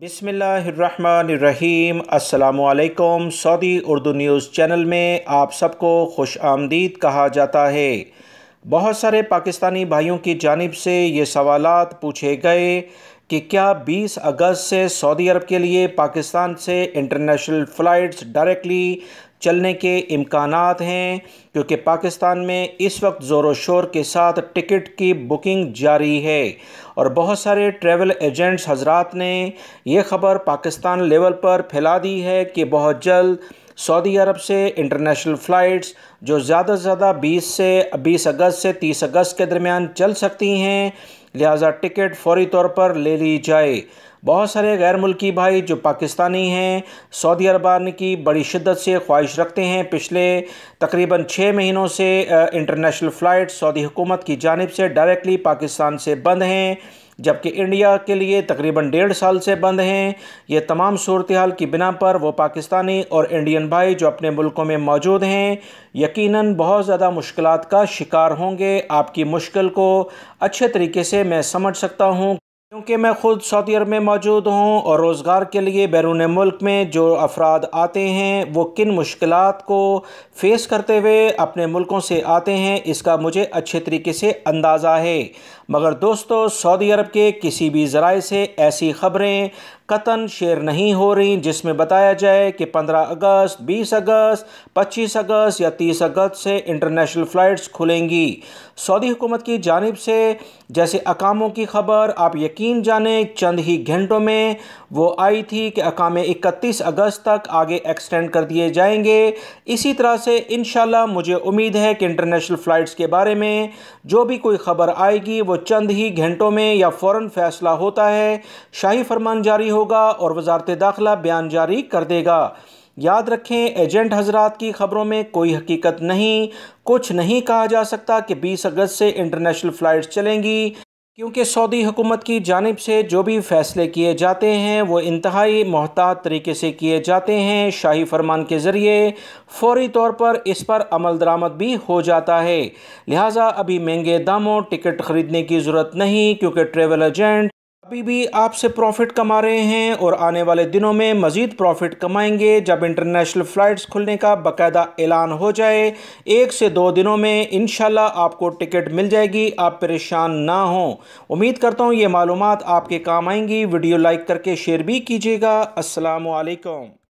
بسم اللہ الرحمن الرحیم۔ السلام علیکم۔ سعودی اردو نیوز چینل میں آپ سب کو خوش آمدید کہا جاتا ہے۔ بہت سارے پاکستانی بھائیوں کی جانب سے یہ سوالات پوچھے گئے کہ کیا 20 اگست سے سعودی عرب کے لیے پاکستان سے انٹرنیشنل فلائٹس ڈائریکٹلی چلنے کے امکانات ہیں، کیونکہ پاکستان میں اس وقت زور و شور کے ساتھ ٹکٹ کی بکنگ جاری ہے اور بہت سارے ٹریول ایجنٹس حضرات نے یہ خبر پاکستان لیول پر پھیلا دی ہے کہ بہت جلد سعودی عرب سے انٹرنیشنل فلائٹس جو زیادہ سے زیادہ 20 اگست سے 30 اگست کے درمیان چل سکتی ہیں، لہٰذا ٹکٹ فوری طور پر لے لی جائے۔ بہت سارے غیر ملکی بھائی جو پاکستانی ہیں سعودی عرب آنے کی بڑی شدت سے خواہش رکھتے ہیں۔ پچھلے تقریباً 6 مہینوں سے انٹرنیشنل فلائٹ سعودی حکومت کی جانب سے ڈائریکٹلی پاکستان سے بند ہیں، جبکہ انڈیا کے لیے تقریباً 1.5 سال سے بند ہیں۔ یہ تمام صورتحال کی بنا پر وہ پاکستانی اور انڈین بھائی جو اپنے ملکوں میں موجود ہیں یقیناً بہت زیادہ مشکلات کا شکار ہوں گے۔ آپ کی مشکل کو اچھے طریقے سے میں سمجھ سکتا ہوں، کیونکہ میں خود سعودی عرب میں موجود ہوں اور روزگار کے لیے بیرون ملک میں جو افراد آتے ہیں وہ کن مشکلات کو فیس کرتے ہوئے اپنے ملکوں سے آتے ہیں، اس کا مجھے اچھے طریقے سے اندازہ ہے۔ مگر دوستو، سعودی عرب کے کسی بھی ذرائع سے ایسی خبریں قطعاً شیئر نہیں ہو رہی جس میں بتایا جائے کہ 15 اگست، 20 اگست، 25 اگست یا 30 اگست سے انٹرنیشنل فلائٹس کھلیں گی۔ سعودی حکومت کی جانب سے جیسے اقاموں کی خبر آپ یقین جانیں چند ہی گھنٹوں میں وہ آئی تھی کہ اقامے 31 اگست تک آگے ایکسٹینڈ کر دیے جائیں گے۔ اسی طرح سے انشاءاللہ مجھے امید ہے کہ انٹرنیشنل فلائٹس کے بارے میں جو بھی کوئی خبر آئے گی وہ چند ہی گھنٹوں میں یا فوراً فیصلہ ہوتا ہے شاہی فرمان جاری ہوگا اور وزارت داخلہ بیان جاری کر دے گا۔ یاد رکھیں، ایجنٹ حضرات کی خبروں میں کوئی حقیقت نہیں، کچھ نہیں کہا جا سکتا کہ 20 اگست سے انٹرنیشنل فلائٹس چلیں گی، کیونکہ سعودی حکومت کی جانب سے جو بھی فیصلے کیے جاتے ہیں وہ انتہائی محتاط طریقے سے کیے جاتے ہیں۔ شاہی فرمان کے ذریعے فوری طور پر اس پر عمل درآمد بھی ہو جاتا ہے، لہٰذا ابھی مہنگے داموں ٹکٹ خریدنے کی ضرورت نہیں، کیونکہ ٹریول ایجنٹ ابھی بھی آپ سے پروفٹ کما رہے ہیں اور آنے والے دنوں میں مزید پروفٹ کمائیں گے جب انٹرنیشنل فلائٹس کھلنے کا باقاعدہ اعلان ہو جائے۔ 1 سے 2 دنوں میں انشاءاللہ آپ کو ٹکٹ مل جائے گی، آپ پریشان نہ ہوں۔ امید کرتا ہوں یہ معلومات آپ کے کام آئیں گی۔ ویڈیو لائک کر کے شیئر بھی کیجیے گا۔ السلام علیکم۔